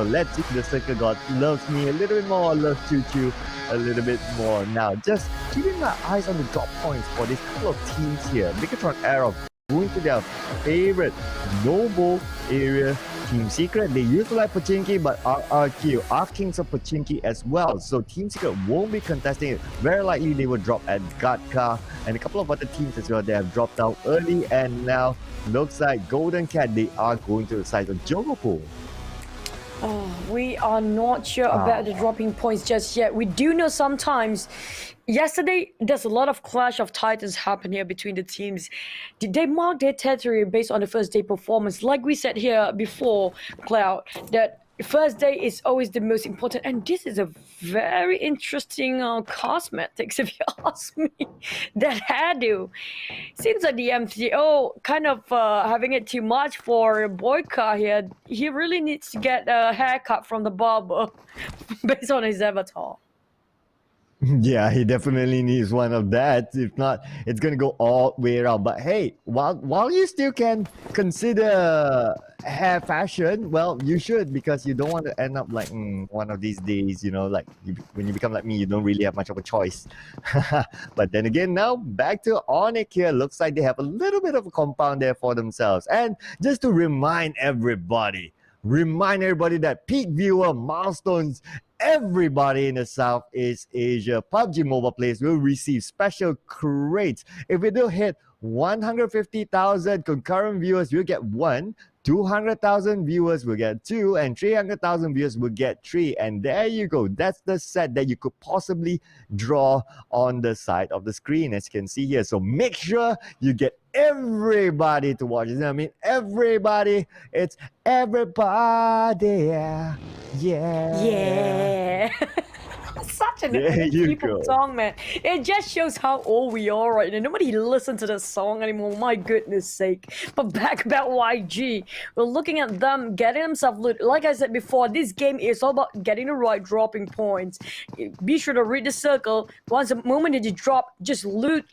let's see if the Circle God loves me a little bit more, or loves Choo Choo a little bit more. Now, just keeping my eyes on the drop points for this couple of teams here. Megatron Arrow going to their favorite Noble area Team Secret. They used to like Pochinki, but RRQ are Kings of Pochinki as well. So Team Secret won't be contesting it. Very likely they will drop at Gatka and a couple of other teams as well. They have dropped out early, and now looks like Golden Cat, they are going to the side of Jogopool. Oh, we are not sure about the dropping points just yet. We do know sometimes. Yesterday, there's a lot of clash of titans happen here between the teams. Did they mark their territory based on the first day performance? Like we said here before, Cloud, that first day is always the most important, and this is a very interesting cosmetics, if you ask me. That hairdo seems like the MCO kind of having it too much for Boyka here. He really needs to get a haircut from the barber based on his avatar. Yeah, he definitely needs one of that. If not, it's gonna go all the way around. But hey, while you still can consider hair fashion, well, you should, because you don't want to end up like one of these days, you know, like when you become like me, you don't really have much of a choice. But then again, now back to Onyx here. Looks like they have a little bit of a compound there for themselves. And just to remind everybody that peak viewer milestones, everybody in the Southeast Asia PUBG mobile players will receive special crates. If we do hit 150,000 concurrent viewers, you'll get 1. 200,000 viewers will get 2, and 300,000 viewers will get 3. And there you go. That's the set that you could possibly draw on the side of the screen, as you can see here. So make sure you get everybody to watch. You know what I mean? Everybody. It's everybody. Yeah. Yeah. Such an people song, man. It just shows how old we are right now. Nobody listens to this song anymore, my goodness sake. But back about YG, we're looking at them getting themselves loot. Like I said before, this game is all about getting the right dropping points. Be sure to read the circle. Once the moment that you drop, just loot,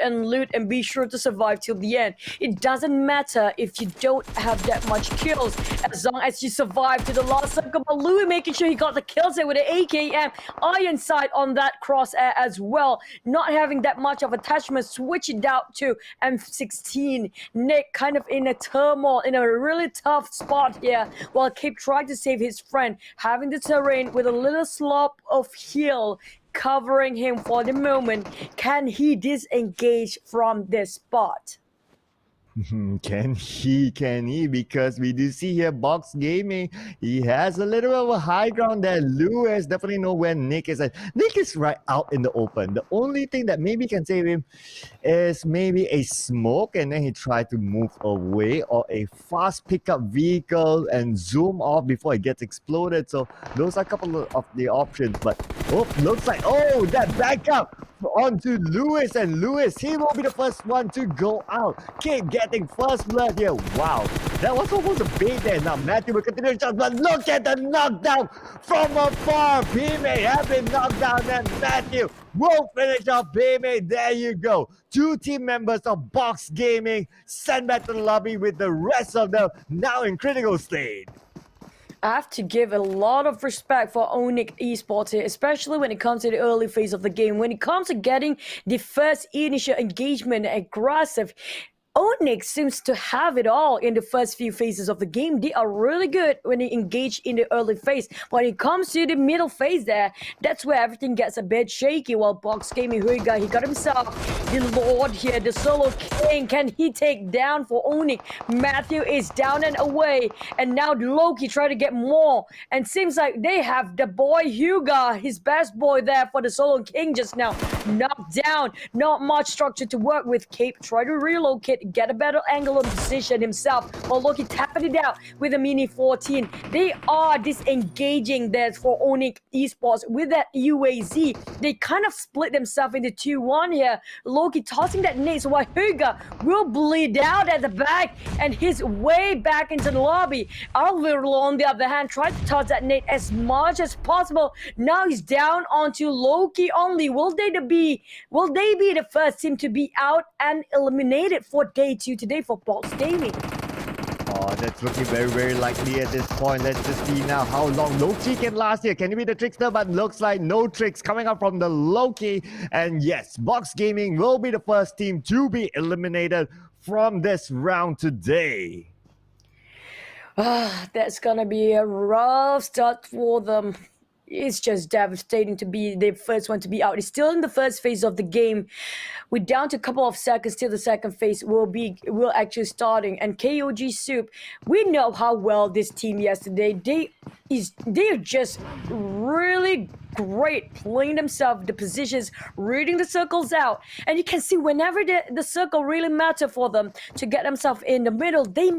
and be sure to survive till the end. It doesn't matter if you don't have that much kills, as long as you survive to the last circle. But Louis making sure he got the kills there with an AKM. Iron sight on that crosshair as well. Not having that much of attachment, switch it out to M16. Nick kind of in a turmoil, in a really tough spot here, while Cape trying to save his friend, having the terrain with a little slope of heal covering him for the moment. Can he disengage from this spot? Can he? Because we do see here Box Gaming, he has a little bit of a high ground there. Lewis definitely know where Nick is at. Nick is right out in the open. The only thing that maybe can save him is maybe a smoke, and then he tried to move away, or a fast pickup vehicle and zoom off before it gets exploded. So those are a couple of the options. But looks like that backup onto Lewis, and Lewis, he will be the first one to go out. Keep getting first blood here. Wow, that was almost a bait there. Now Matthew will continue to shot, but look at the knockdown from afar. Pmpl have been knocked down, and Matthew will finish off Pmpl. There you go. 2 team members of Box Gaming sent back to the lobby with the rest of them now in critical state. I have to give a lot of respect for Onyx Esports here, especially when it comes to the early phase of the game. When it comes to getting the first initial engagement aggressive, Onyx seems to have it all in the first few phases of the game. They are really good when they engage in the early phase. When it comes to the middle phase there, that's where everything gets a bit shaky. While Box Gaming, he got himself the Lord here, the Solo King. Can he take down for Onyx? Matthew is down and away. And now Loki try to get more. And seems like they have the boy Hugo, his best boy there for the Solo King just now. Knocked down. Not much structure to work with. Cape try to relocate, get a better angle of position himself, while Loki tapping it out with a Mini 14. They are disengaging there for Onyx Esports with that UAZ. They kind of split themselves into 2-1 here. Loki tossing that nade, so Hugo will bleed out at the back and his way back into the lobby. Alvaro, on the other hand, tried to toss that nade as much as possible. Now he's down onto Loki only. Will they be the first team to be out and eliminated for day 2 today for Box Gaming? that's looking very, very likely at this point. Let's just see now how long Loki can last here. Can he be the trickster? But looks like no tricks coming up from the Loki. And yes, Box Gaming will be the first team to be eliminated from this round today. That's gonna be a rough start for them. It's just devastating to be the first one to be out. It's still in the first phase of the game. We're down to a couple of seconds till the second phase will actually starting. And KOG Soup, we know how well this team yesterday. They're just really great playing themselves, the positions, reading the circles out. And you can see whenever the circle really matter for them to get themselves in the middle, they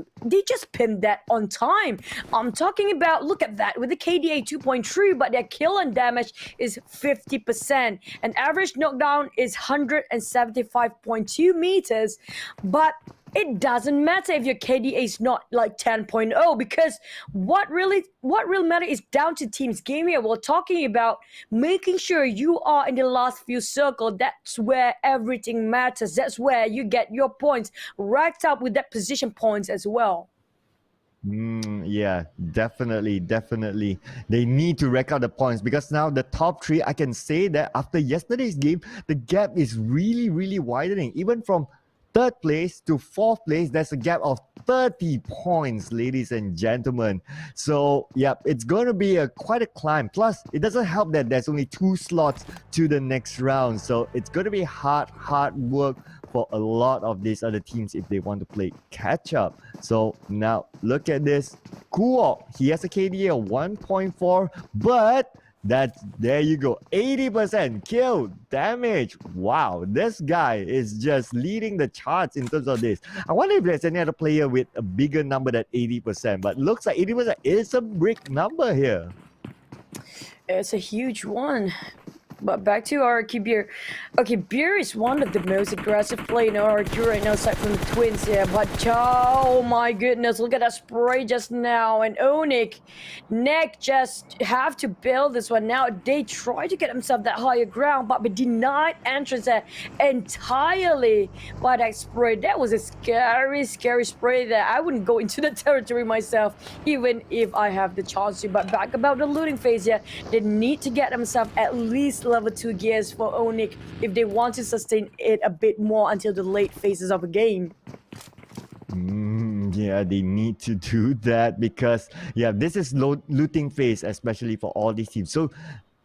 just pin that on time. I'm talking about, look at that, with the KDA 2.3, but their kill and damage is 50%. And average knockdown is 175.2 meters. But it doesn't matter if your KDA is not like 10.0, because what really matter is down to team's game here. We're talking about making sure you are in the last few circles. That's where everything matters. That's where you get your points racked up with that position points as well. Yeah, definitely. They need to rack up the points, because now the top three, I can say that after yesterday's game, the gap is really widening. Even from third place to fourth place, there's a gap of 30 points, ladies and gentlemen. So, yeah, it's going to be quite a climb. Plus, it doesn't help that there's only 2 slots to the next round. So, it's going to be hard work for a lot of these other teams if they want to play catch up. So, now look at this. Kuok, he has a KDA of 1.4, but there you go, 80% kill damage. Wow, this guy is just leading the charts in terms of this. I wonder if there's any other player with a bigger number than 80%, but looks like 80% is a big number here. It's a huge one. But back to RRQ Beer. Okay, Beer is one of the most aggressive players in RRQ right now, aside from the Twins here. But oh my goodness, look at that spray just now. And Onyx, Neck just have to build this one now. They try to get themselves that higher ground, but be denied entrance there entirely by that spray. That was a scary spray there. I wouldn't go into the territory myself, even if I have the chance to. But back about the looting phase here, they need to get themselves at least level 2 gears for Onyx if they want to sustain it a bit more until the late phases of a game. Yeah, they need to do that, because this is looting phase, especially for all these teams. So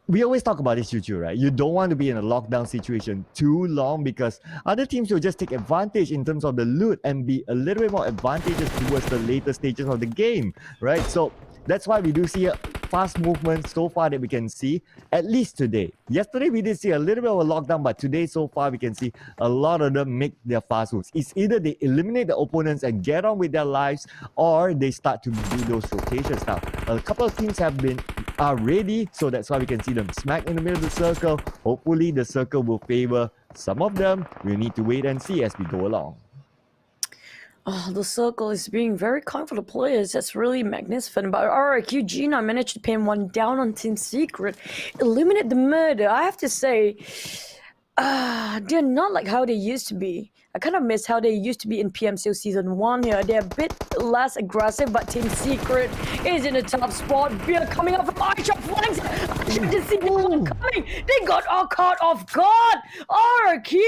we always talk about this, Chuchu, right? You don't want to be in a lockdown situation too long, because other teams will just take advantage in terms of the loot and be a little bit more advantageous towards the later stages of the game, right? So that's why we do see a fast movement so far that we can see, at least today. Yesterday we did see a little bit of a lockdown, but today so far we can see a lot of them make their fast moves. It's either they eliminate the opponents and get on with their lives, or they start to do those rotations now. A couple of teams are ready, so that's why we can see them smack in the middle of the circle. Hopefully the circle will favor some of them. We'll need to wait and see as we go along. Oh, the circle is being very kind for the players. That's really magnificent. But RRQ Gina managed to pin one down on Team Secret. Eliminate the murder. I have to say, they're not like how they used to be. I kind of miss how they used to be in Pmpl Season 1 here. They're a bit less aggressive, but Team Secret is in the top spot. Beer coming up from iShot flanks. I didn't see them coming. They got all caught off guard. RQ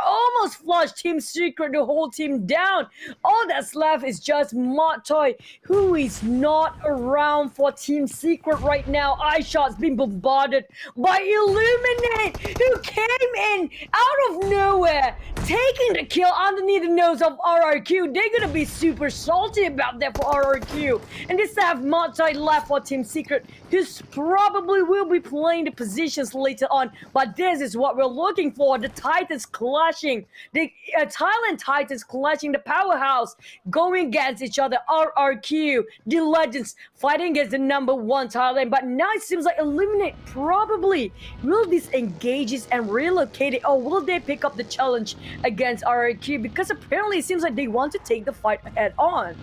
almost flushed Team Secret, the whole team down. All that's left is just Motoy, who is not around for Team Secret right now. iShot's been bombarded by Illuminate, who came in out of nowhere, taking the kill underneath the nose of RRQ. They're gonna be super salty about that for RRQ. And this have Motoy left for Team Secret, who probably will be playing the positions later on. But this is what we're looking for. The Titans clashing. The Thailand Titans clashing, the powerhouse going against each other. RRQ, the Legends, fighting against the #1 Thailand. But now it seems like Illuminate probably will disengage it and relocate it. Or will they pick up the challenge against RRQ? Because apparently it seems like they want to take the fight head on.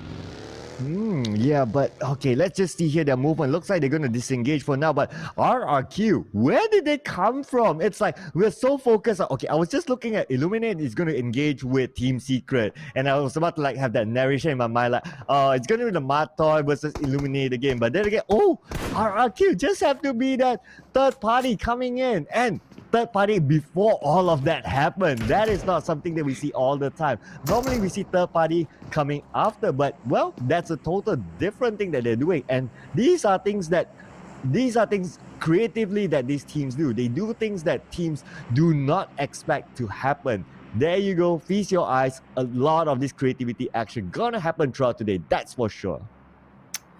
Yeah, but okay, let's just see here their movement. Looks like they're going to disengage for now, but RRQ, where did they come from? It's like we're so focused on, okay, I was just looking at Illuminate is going to engage with Team Secret, and I was about to like have that narration in my mind, like, it's going to be the Matoy versus Illuminate again, but then again, RRQ just have to be that third party coming in, and third party before all of that happened. That is not something that we see all the time. Normally we see third party coming after, but well, that's a total different thing that they're doing. And these are things creatively that these teams do. They do things that teams do not expect to happen. There you go, feast your eyes. A lot of this creativity action gonna happen throughout today, that's for sure.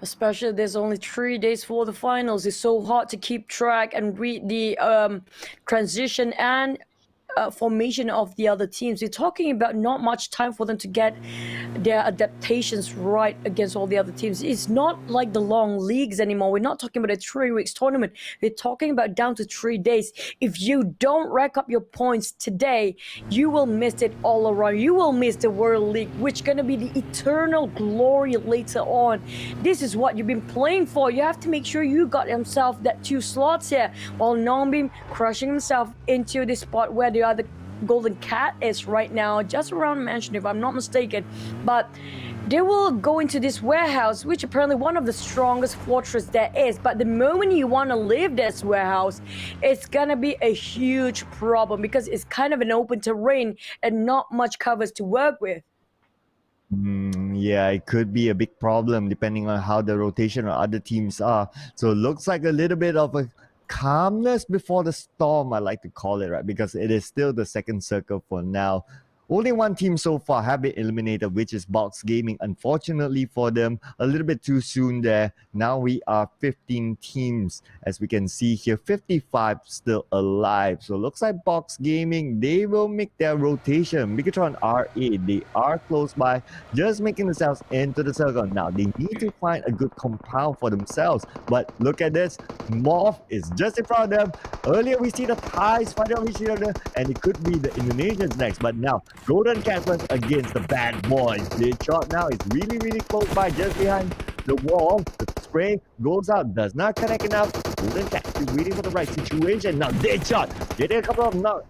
Especially there's only 3 days for the finals. It's so hard to keep track and read the transition and formation of the other teams. We're talking about not much time for them to get their adaptations right against all the other teams. It's not like the long leagues anymore. We're not talking about a 3 weeks tournament. We're talking about down to 3 days. If you don't rack up your points today, you will miss it all around. You will miss the World League, which is going to be the eternal glory later on. This is what you've been playing for. You have to make sure you got yourself that 2 slots here, while Nongbeam crushing himself into the spot where the other Golden Cat is right now, just around mansion if I'm not mistaken. But they will go into this warehouse, which apparently one of the strongest fortress there is. But the moment you want to leave this warehouse, it's gonna be a huge problem because it's kind of an open terrain and not much covers to work with. Yeah, it could be a big problem depending on how the rotation or other teams are. So it looks like a little bit of a calmness before the storm, I like to call it, right? Because it is still the second circle for now. Only one team so far have been eliminated, which is Box Gaming. Unfortunately for them, a little bit too soon there. Now we are 15 teams. As we can see here, 55 still alive. So looks like Box Gaming, they will make their rotation. Megatron R8, they are close by, just making themselves into the circle. Now they need to find a good compound for themselves. But look at this, Morph is just in front of them. Earlier we see the Thais fighting on each other, and it could be the Indonesians next. But now Golden Cat was against the bad boys. The shot now is really, really close by, just behind the wall. The spray goes out, does not connect enough. Golden Cat is waiting for the right situation. Now dead shot, getting a couple of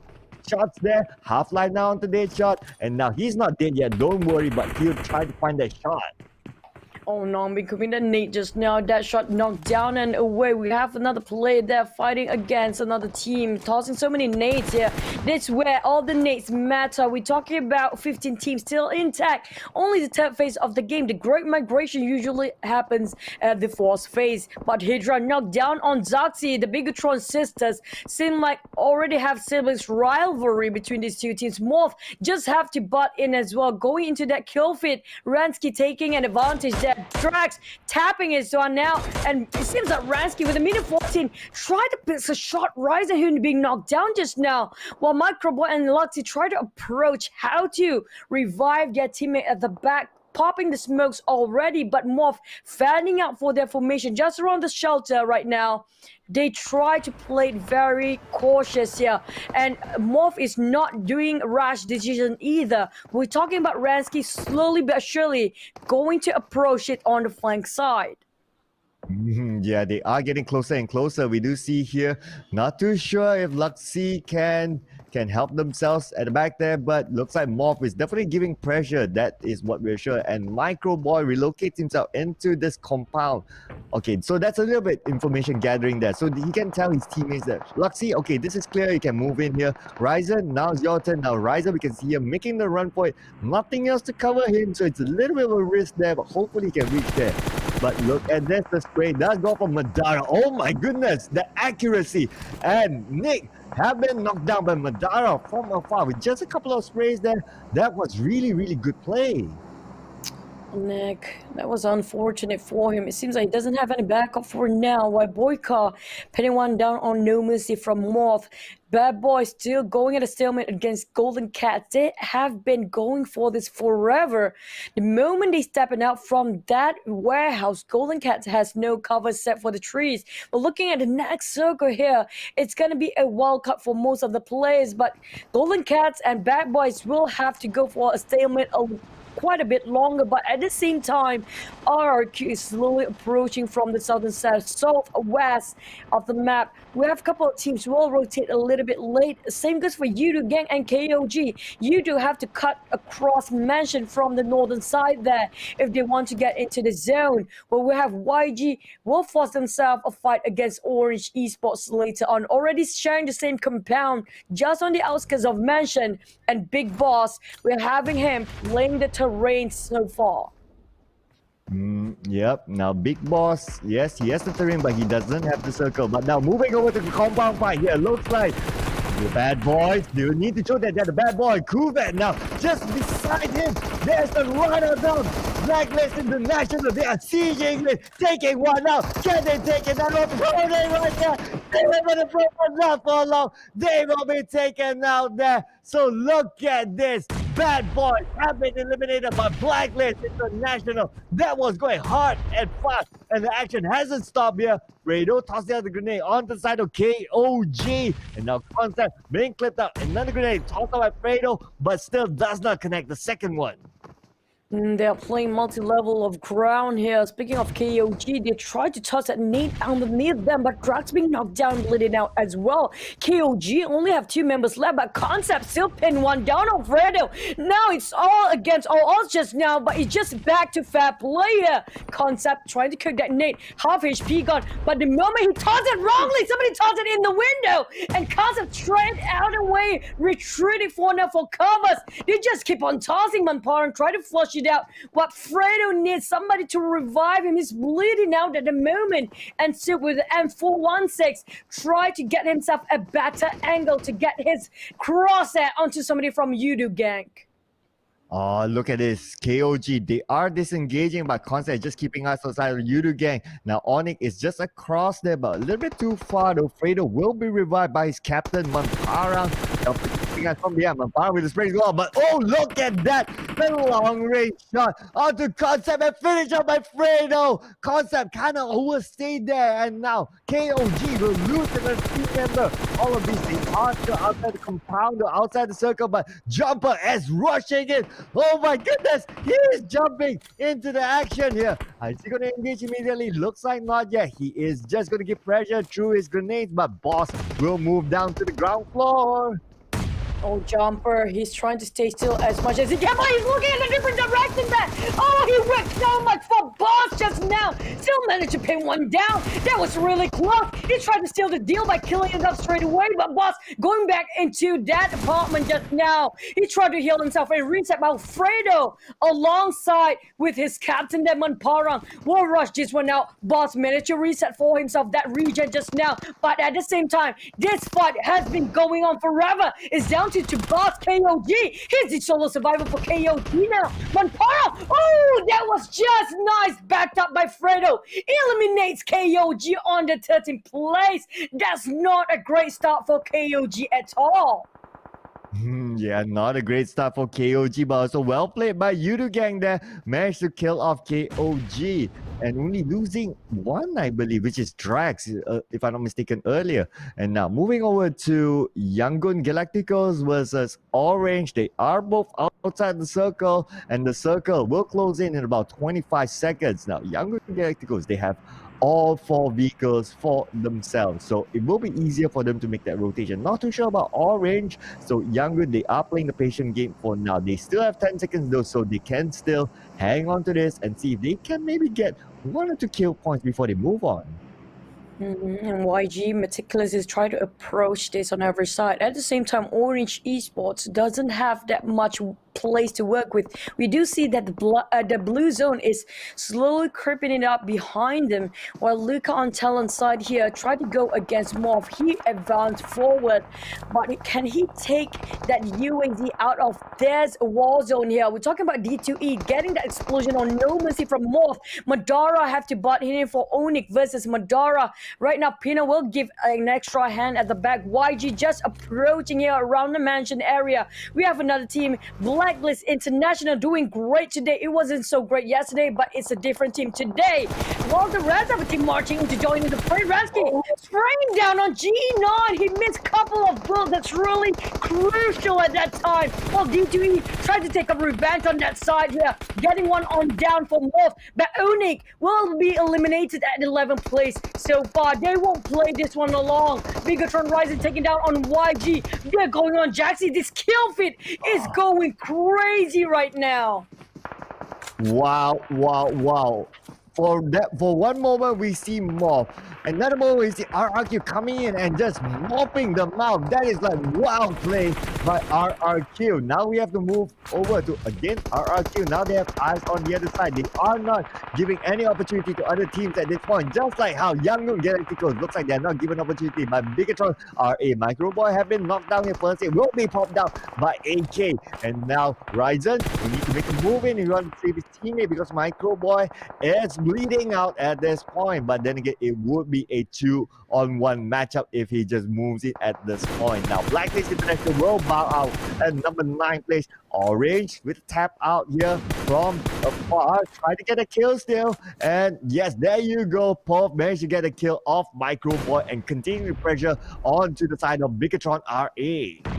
shots there. Half-life now onto dead shot, and now he's not dead yet. Don't worry, but he'll try to find that shot. Oh no, becoming the Nate just now. That shot knocked down and away. We have another player there fighting against another team, tossing so many nades here. That's where all the nades matter. We're talking about 15 teams still intact. Only the third phase of the game. The Great Migration usually happens at the fourth phase. But Hydra knocked down on Zaxi. The Bigatron sisters seem like already have siblings rivalry between these two teams. Morph just have to butt in as well. Going into that kill feed. Ransky taking an advantage there. Drax tapping his one now, and it seems that Ransky with a minute 14 tried to pick a shot Ryzen who being knocked down just now, while Microboy and Luxy try to approach how to revive their teammate at the back, popping the smokes already, but Morph fanning out for their formation just around the shelter right now. They try to play it very cautious here, and Morph is not doing rash decision either. We're talking about Ransky slowly but surely going to approach it on the flank side. Yeah, they are getting closer and closer. We do see here, not too sure if Luxy can help themselves at the back there, but looks like Morph is definitely giving pressure. That is what we're sure. And Micro Boy relocates himself into this compound. Okay, so that's a little bit information gathering there. So he can tell his teammates that, Luxy, okay, this is clear. You can move in here. Ryzen, now it's your turn. Now Ryzen, we can see him making the run for it. Nothing else to cover him, so it's a little bit of a risk there, but hopefully he can reach there. But look at this, the spray does go for Madara. Oh my goodness, the accuracy. And Nick have been knocked down by Madara from afar with just a couple of sprays there. That was really, really good play. Nick, that was unfortunate for him. It seems like he doesn't have any backup for now. While Boyka pinning one down on No Mercy from Morph. Bad Boy still going at a stalemate against Golden Cats. They have been going for this forever. The moment they stepping out from that warehouse, Golden Cats has no cover set for the trees. But looking at the next circle here, it's going to be a wild cut for most of the players. But Golden Cats and Bad Boys will have to go for a stalemate quite a bit longer, but at the same time, RRQ is slowly approaching from the southwest of the map. We have a couple of teams who will rotate a little bit late. Same goes for Yudu Gang and KOG. Yudu have to cut across Mansion from the northern side there if they want to get into the zone. But we have YG will force themselves a fight against Orange Esports later on, already sharing the same compound just on the outskirts of Mansion. And Big Boss, we're having him playing the terrain so far. Yep. Now, Big Boss, yes, he has the terrain, but he doesn't have the circle. But now, moving over to the compound fight here, looks like the bad boys, they need to show that they're the bad boy. Kuvet now, just beside him, there's the runner down. Blacklist International, they are sieging it, taking one out. Can they take it out? Oh, they right there. They were going to throw one not for long. They will be taken out there. So look at this. Bad boys have been eliminated by Blacklist International. That was going hard and fast, and the action hasn't stopped here. Fredo tossing out the grenade on the side of KOG, and now Concept being clipped out. Another grenade tossed out by Fredo, but still does not connect the second one. They're playing multi-level of ground here. Speaking of KOG, they tried to toss that nade underneath them, but Drax being knocked down, bleeding out as well. KOG only have 2 members left, but Concept still pinned one down on Fredo. Now it's all against all odds just now, but it's just back to fair play here. Concept trying to cook that nade, half HP gone, but the moment he tossed it wrongly, somebody tossed it in the window, and Concept tried out away, retreating for now for covers. They just keep on tossing Manpar and try to flush it out. But Fredo needs somebody to revive him. He's bleeding out at the moment. And so with the M416, try to get himself a better angle to get his crosshair onto somebody from Yudu Gang. Oh, look at this. KOG, they are disengaging, but Concept just keeping us outside of Yudu Gang. Now, Onyx is just across there, but a little bit too far, though. Fredo will be revived by his captain, Manpara. From behind, Manpara with the spray glove. But oh, look at that. The long range shot onto Concept and finish up by Fredo. Concept kind of overstayed there, and now KOG will lose another team member. All of these things are still outside the compound or outside the circle, but Jumper is rushing it. Oh my goodness, he is jumping into the action here. Is he going to engage immediately? Looks like not yet. He is just going to give pressure through his grenades, but Boss will move down to the ground floor. Oh, Jumper, he's trying to stay still as much as he can, but he's looking in a different direction there. Oh, he went so much for Boss just now. Still managed to pin one down. That was really close. He tried to steal the deal by killing it up straight away, but Boss going back into that apartment just now. He tried to heal himself and reset, but Fredo alongside with his captain, Demon Parang, will rush this one out. Boss managed to reset for himself that region just now, but at the same time, this fight has been going on forever. It's down to Boss KOG. Here's the solo survivor for KOG now. Manpara, oh, that was just nice. Backed up by Fredo. Eliminates KOG on the 13th place. That's not a great start for KOG at all. Yeah, not a great start for KOG, but also well played by Yudu Gang there. Managed to kill off KOG and only losing one, I believe, which is Drax, if I'm not mistaken, earlier. And now moving over to Yangon Galacticos versus Orange. They are both outside the circle, and the circle will close in about 25 seconds. Now, Yangon Galacticos, they have all 4 vehicles for themselves, so it will be easier for them to make that rotation. Not too sure about Orange, so Yangon, they are playing the patient game for now. They still have 10 seconds though, so they can still hang on to this and see if they can maybe get 1 or 2 kill points before they move on. And YG Meticulous is trying to approach this on every side. At the same time, Orange Esports doesn't have that much place to work with. We do see that the blue zone is slowly creeping it up behind them, while Luca on Talon's side here tried to go against Morph. He advanced forward, but can he take that UAZ out of this war zone here? We're talking about D2E getting that explosion on no mercy from Morph. Madara have to butt in for Onyx versus Madara. Right now, Pino will give an extra hand at the back. YG just approaching here around the mansion area. We have another team, Blacklist International doing great today. It wasn't so great yesterday, but it's a different team today. While the rest of the team marching to join in the free rescue, spraying down on G9. He missed a couple of bullets that's really crucial at that time. While D2E tried to take a revenge on that side here, getting one on down for Morph. But Onyx will be eliminated at 11th place so far. They won't play this one along. Bigatron Rising taking down on YG. They're going on Jaxie. This kill fit is going crazy right now. Wow, wow, wow. For one moment we see Morph. Another moment we see RRQ coming in and just mopping them out. That is like wild play by RRQ. Now we have to move over to again RRQ. Now they have eyes on the other side. They are not giving any opportunity to other teams at this point. Just like how Yangon Galacticos looks like they're not given opportunity. But Bigatron RA Microboy have been knocked down here first. It will be popped down by AK. And now Ryzen, we need to make a move in. He wants to save his teammate because Microboy is bleeding out at this point. But then again, it would be a 2-on-1 matchup if he just moves it at this point. Now Blacklist International will bow out at number 9 place. Orange with a tap out here from afar, trying to get a kill still. And yes, there you go. Pov managed to get a kill off Microboy and continue the pressure onto the side of Bigatron RA.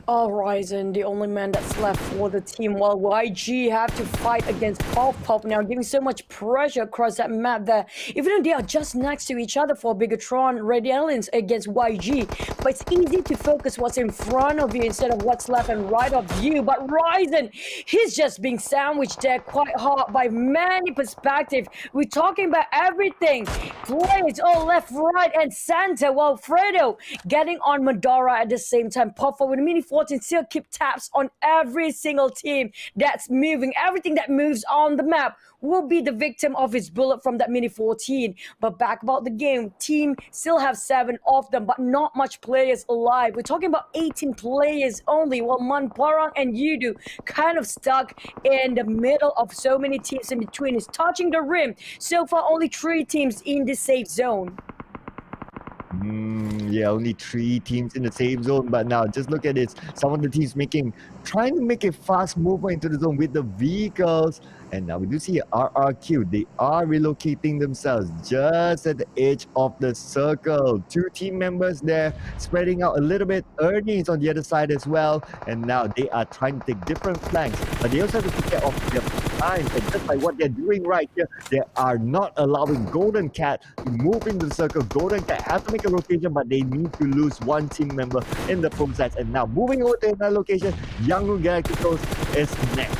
Ryzen, the only man that's left for the team, while YG have to fight against Pop now, giving so much pressure across that map there. Even though they are just next to each other for Bigatron Red Aliens against YG, but it's easy to focus what's in front of you instead of what's left and right of you. But Ryzen, he's just being sandwiched there quite hard by many perspectives. We're talking about everything. Plays all left, right, and center, while Fredo getting on Madara at the same time. Pop with a mini 14 still keep tabs on every single team that's moving. Everything that moves on the map will be the victim of his bullet from that mini 14. But back about the game, team still have 7 of them, but not much players alive. We're talking about 18 players only, while Manparang and Yudu kind of stuck in the middle of so many teams in between. Is touching the rim. So far, only 3 teams in the safe zone. Yeah, only 3 teams in the safe zone, but now just look at this. Some of the teams trying to make a fast movement into the zone with the vehicles. And now we do see RRQ. They are relocating themselves just at the edge of the circle. 2 team members there, spreading out a little bit. Ernie is on the other side as well. And now they are trying to take different flanks, but they also have to take care of their times. And just like what they're doing right here, they are not allowing Golden Cat to move into the circle. Golden Cat has to make a rotation, but they need to lose 1 team member in the process. And now moving over to another location, Yangon Galacticos is next.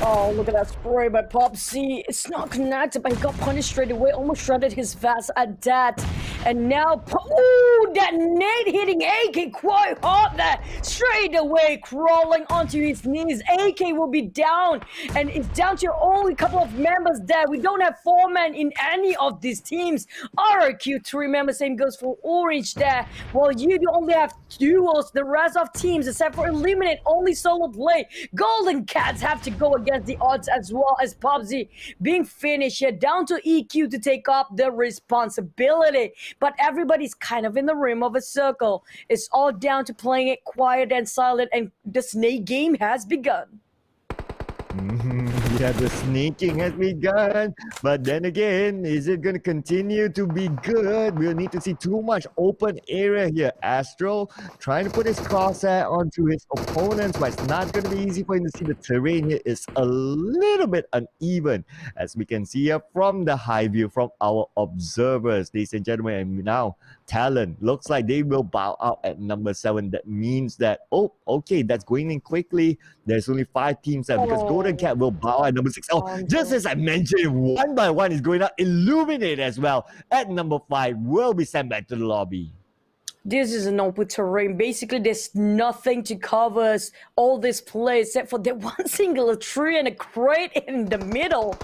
Oh, look at that spray by Pop C. It's not connected, but he got punished straight away. Almost shredded his vest at that. And now, ooh, that nade hitting AK quite hard there. Straight away, crawling onto his knees. AK will be down. And it's down to only a couple of members there. We don't have 4 men in any of these teams. RRQ 3 members, same goes for Orange there. While you only have duos, the rest of teams, except for Eliminate, only solo play. Golden Cats have to go against the odds as well as PUBG being finished here, down to EQ to take up the responsibility. But everybody's kind of in the rim of a circle. It's all down to playing it quiet and silent, and the snake game has begun. Yeah, the sneaking has begun. But then again, is it going to continue to be good? We'll need to see too much open area here. Astro trying to put his crosshair onto his opponents, but it's not going to be easy for him to see. The terrain here is a little bit uneven, as we can see here from the high view from our observers, ladies and gentlemen. And now Talon looks like they will bow out at number 7. That means that, oh, okay, that's going in quickly. There's only 5 teams there because Golden Cat will bow out at number 6. Oh, just as I mentioned, one by one is going out. Illuminate as well at number 5 will be sent back to the lobby. This is an open terrain. Basically, there's nothing to cover all this place except for that one single tree and a crate in the middle.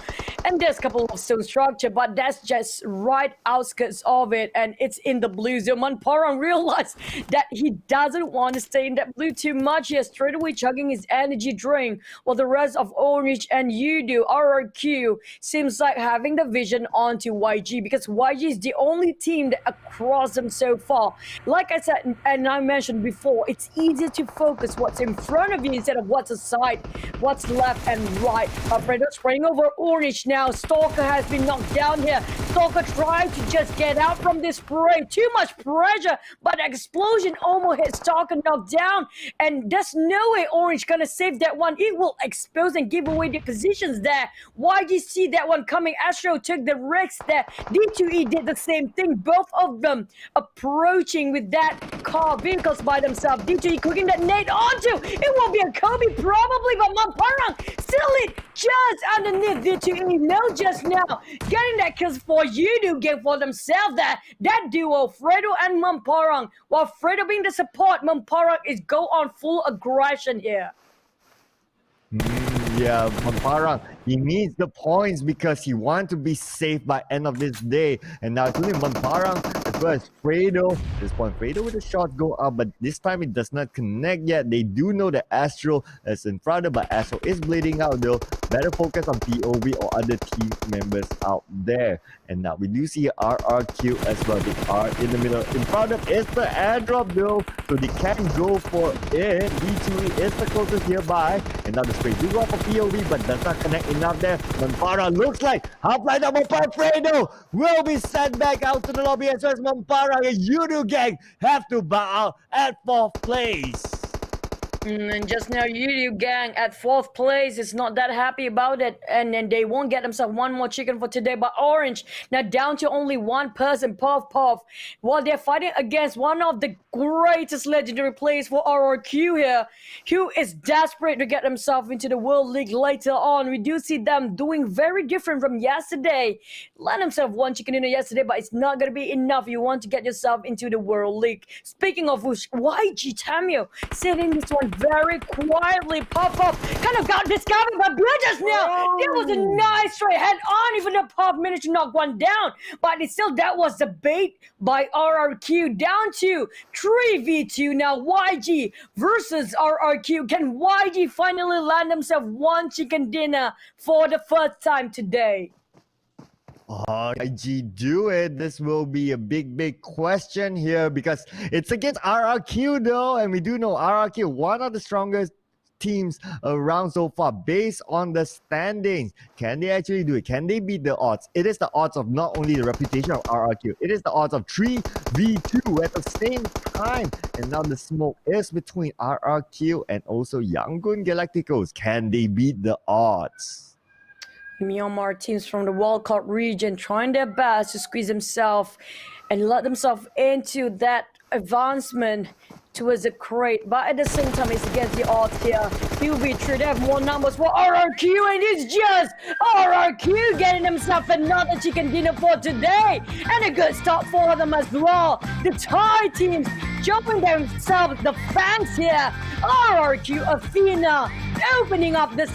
And there's a couple of stone structure, but that's just right outskirts of it, and it's in the blue zone. Manparang realized that he doesn't want to stay in that blue too much. He is straight away chugging his energy drink, while the rest of Orange and Yudu, RRQ, seems like having the vision onto YG, because YG is the only team that across them so far. like I said and I mentioned before, it's easier to focus what's in front of you instead of what's aside, what's left and right. Alfredo spraying over Orange now. Stalker has been knocked down here. Stalker trying to just get out from this spray. Too much pressure, but explosion almost hit Stalker, knocked down, and there's no way Orange gonna save that one. It will expose and give away the positions there. Why do you see that one coming? Astro took the risk there. D2E did the same thing. Both of them approaching with that car vehicles by themselves. D2E cooking that nade onto. It will be a Kobe probably, but Mamparang still it just underneath D2E. No, just now getting that kills for Yudu game for themselves there. That duo, Fredo and Mamparang. While Fredo being the support, Mamparang is go on full aggression here. Yeah, Mamparang, he needs the points because he wants to be safe by end of this day. And now it's only Mamparang as well as Fredo. At this point, Fredo with the shot go up, but this time it does not connect yet. They do know that Astro is in front of, but Astro is bleeding out though. Better focus on POV or other team members out there. And now we do see RRQ as well. They are in the middle. In front of is the airdrop though, so they can go for it. D2E is the closest nearby. And now the spray do go for POV, but does not connect enough there. Mamparang looks like half-line number 5 Fredo will be sent back out to the lobby as well as Mamparang and Yudu gang have to bow out at 4th place. And just now, Yudu gang at 4th place is not that happy about it, and then they won't get themselves one more chicken for today. But Orange now down to only one person, Puff Puff, while they're fighting against one of the greatest legendary players for RRQ here, who is desperate to get himself into the World League later on. We do see them doing very different from yesterday. Let himself one chicken dinner yesterday, but it's not going to be enough. You want to get yourself into the World League. Speaking of which, YG Tamio sitting this one very quietly. Puff Puff kind of got discovered by Blue just now. It was a nice straight head on. Even the Puff managed to knock one down, but it's still that was the bait by RRQ. Down to 3v2 now. YG versus RRQ. Can YG finally land himself one chicken dinner for the first time today? IG do it? This will be a big question here because it's against RRQ though, and we do know RRQ, one of the strongest teams around so far based on the standings. Can they actually do it? Can they beat the odds? It is the odds of not only the reputation of RRQ, it is the odds of 3v2 at the same time. And now the smoke is between RRQ and also Yangon Galacticos. Can they beat the odds? Myanmar teams from the World Cup region trying their best to squeeze themselves and let themselves into that advancement towards the crate, but at the same time it's against the odds here. QB3, they have more numbers for RRQ, and it's just RRQ getting themselves another chicken dinner for today, and a good start for them as well. The Thai teams jumping themselves the fence here. RRQ Athena opening up the